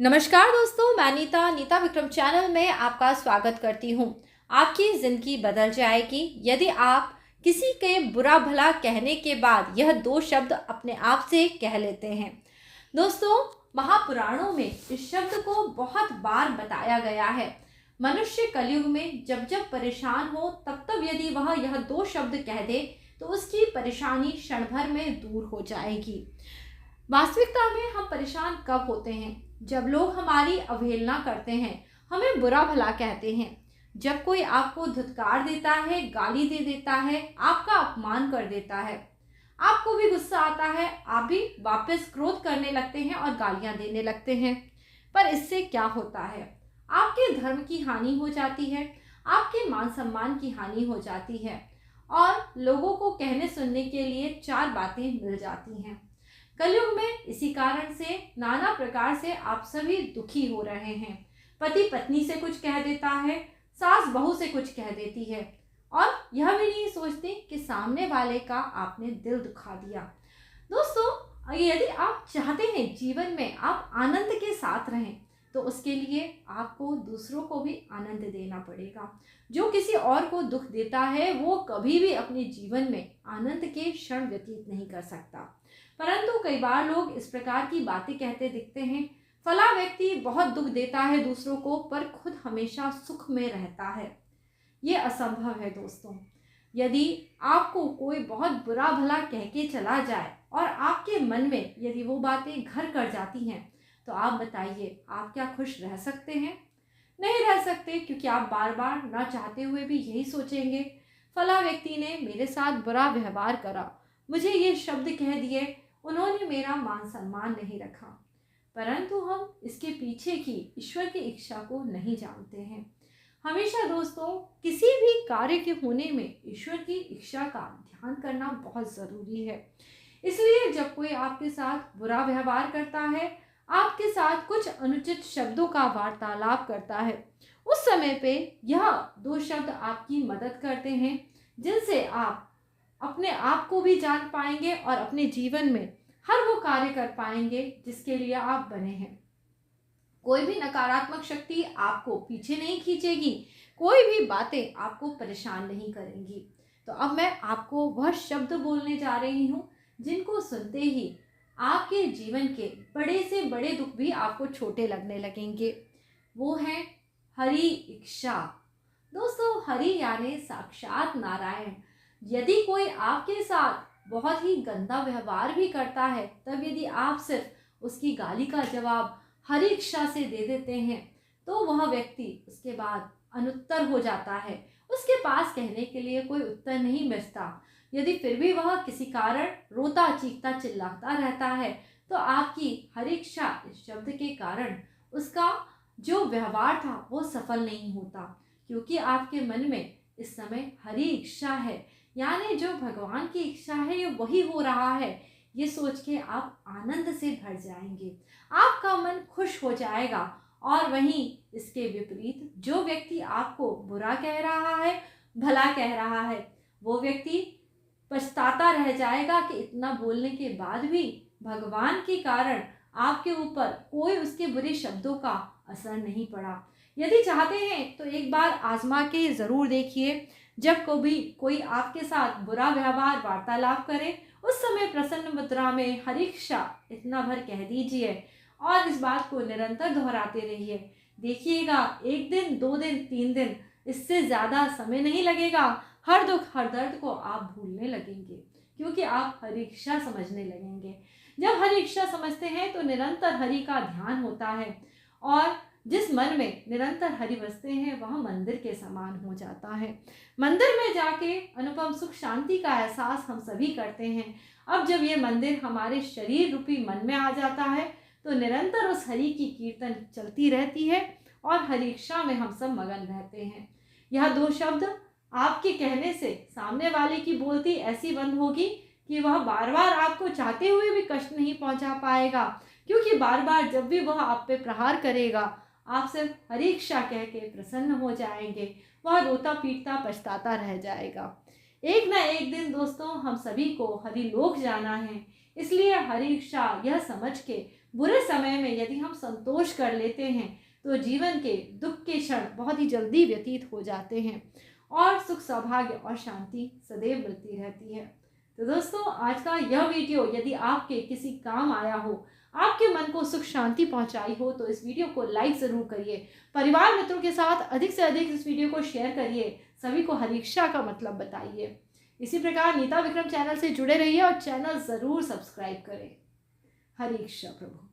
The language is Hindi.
नमस्कार दोस्तों, मैं नीता विक्रम चैनल में आपका स्वागत करती हूँ। आपकी ज़िंदगी बदल जाएगी यदि आप किसी के बुरा भला कहने के बाद यह दो शब्द अपने आप से कह लेते हैं। दोस्तों, महापुराणों में इस शब्द को बहुत बार बताया गया है। मनुष्य कलयुग में जब जब परेशान हो तब तब यदि वह यह दो शब्द कह दे तो उसकी परेशानी क्षण भर में दूर हो जाएगी। वास्तविकता में हम परेशान कब होते हैं? जब लोग हमारी अवहेलना करते हैं, हमें बुरा भला कहते हैं, जब कोई आपको धुतकार देता है, गाली दे देता है, आपका अपमान कर देता है, आपको भी गुस्सा आता है, आप भी वापस क्रोध करने लगते हैं और गालियां देने लगते हैं। पर इससे क्या होता है? आपके धर्म की हानि हो जाती है, आपके मान सम्मान की हानि हो जाती है और लोगों को कहने सुनने के लिए चार बातें मिल जाती हैं। कलयुग में इसी कारण से नाना प्रकार से आप सभी दुखी हो रहे हैं। पति पत्नी से कुछ कह देता है, सास बहू से कुछ कह देती है और यह भी नहीं सोचती कि सामने वाले का आपने दिल दुखा दिया। दोस्तों, यदि आप चाहते हैं जीवन में आप आनंद के साथ रहें तो उसके लिए आपको दूसरों को भी आनंद देना पड़ेगा। जो किसी और को दुख देता है वो कभी भी अपने जीवन में आनंद के क्षण व्यतीत नहीं कर सकता। परंतु कई बार लोग इस प्रकार की बातें कहते दिखते हैं, फला व्यक्ति बहुत दुख देता है दूसरों को पर खुद हमेशा सुख में रहता है। ये असंभव है दोस्तों। यदि आपको कोई बहुत बुरा भला कह के चला जाए और आपके मन में यदि वो बातें घर कर जाती हैं तो आप बताइए, आप क्या खुश रह सकते हैं? नहीं रह सकते, क्योंकि आप बार बार ना चाहते हुए भी यही सोचेंगे, फला व्यक्ति ने मेरे साथ बुरा व्यवहार करा, मुझे ये शब्द कह दिए, उन्होंने मेरा मान सम्मान नहीं रखा। परंतु हम इसके पीछे की ईश्वर की इच्छा को नहीं जानते हैं। हमेशा दोस्तों, किसी भी कार्य के होने में ईश्वर की इच्छा का ध्यान करना बहुत ज़रूरी है। इसलिए जब कोई आपके साथ बुरा व्यवहार करता है, आपके साथ कुछ अनुचित शब्दों का वार्तालाप करता है, उस समय पे यह दो शब्द आपकी मदद करते हैं जिनसे आप अपने आप को भी जान पाएंगे और अपने जीवन में हर वो कार्य कर पाएंगे जिसके लिए आप बने हैं। कोई भी नकारात्मक शक्ति आपको पीछे नहीं खींचेगी, कोई भी बातें आपको परेशान नहीं करेंगी। तो अब मैं आपको वह शब्द बोलने जा रही हूँ जिनको सुनते ही आपके जीवन के बड़े से बड़े दुख भी आपको छोटे लगने लगेंगे। वो है हरि इच्छा। दोस्तों, हरि यानी साक्षात नारायण। यदि कोई आपके साथ बहुत ही गंदा व्यवहार भी करता है, तब यदि आप सिर्फ उसकी गाली का जवाब हरि इच्छा से दे देते हैं तो वह व्यक्ति उसके बाद अनुत्तर हो जाता है। उसके पास कहने के लिए कोई उत्तर नहीं बचता। यदि फिर भी वह किसी कारण रोता चीखता चिल्लाता रहता है तो आपकी हरि इच्छा इस शब्द के कारण उसका जो व्यवहार था वो सफल नहीं होता, क्योंकि आपके मन में इस समय हरि इच्छा है, यानी जो भगवान की इच्छा है ये वही हो रहा है। ये सोच के आप आनंद से भर जाएंगे, आपका मन खुश हो जाएगा। और वहीं इसके विपरीत जो व्यक्ति आपको बुरा कह रहा है, भला कह रहा है, वो व्यक्ति पछताता रह जाएगा कि इतना बोलने के बाद भी भगवान के कारण आपके ऊपर कोई उसके बुरे शब्दों का असर नहीं पड़ा। यदि चाहते हैं तो एक बार आजमा के ज़रूर देखिए। जब कभी कोई आपके साथ बुरा व्यवहार वार्तालाप करे, उस समय प्रसन्न मुद्रा में हरि इच्छा इतना भर कह दीजिए और इस बात को निरंतर दोहराते रहिए। देखिएगा, एक दिन, 2 दिन, 3 दिन, इससे ज़्यादा समय नहीं लगेगा, हर दुख हर दर्द को आप भूलने लगेंगे, क्योंकि आप हरि इच्छा समझने लगेंगे। जब हरि इच्छा समझते हैं तो निरंतर हरि का ध्यान होता है और जिस मन में निरंतर हरि बसते हैं वह मंदिर के समान हो जाता है। मंदिर में जाके अनुपम सुख शांति का एहसास हम सभी करते हैं। अब जब ये मंदिर हमारे शरीर रूपी मन में आ जाता है तो निरंतर उस हरि की कीर्तन चलती रहती है और हरि इच्छा में हम सब मगन रहते हैं। यह दो शब्द आपके कहने से सामने वाले की बोलती ऐसी बंद होगी कि वह बार बार आपको चाहते हुए भी कष्ट नहीं पहुंचा पाएगा, क्योंकि बार बार जब भी वह आप पे प्रहार करेगा आप सिर्फ हरि इच्छा कह के प्रसन्न हो जाएंगे, वह रोता पीटता पछताता रह जाएगा। एक ना एक दिन दोस्तों हम सभी को हरि लोक जाना है, इसलिए हरि इच्छा यह समझ के बुरे समय में यदि हम संतोष कर लेते हैं तो जीवन के दुख के क्षण बहुत ही जल्दी व्यतीत हो जाते हैं और सुख सौभाग्य और शांति सदैव मिलती रहती है। तो दोस्तों, आज का यह वीडियो यदि आपके किसी काम आया हो, आपके मन को सुख शांति पहुंचाई हो, तो इस वीडियो को लाइक ज़रूर करिए। परिवार मित्रों के साथ अधिक से अधिक इस वीडियो को शेयर करिए। सभी को हरीक्षा का मतलब बताइए। इसी प्रकार नीता विक्रम चैनल से जुड़े रहिए और चैनल ज़रूर सब्सक्राइब करें। हरीक्षा प्रभु।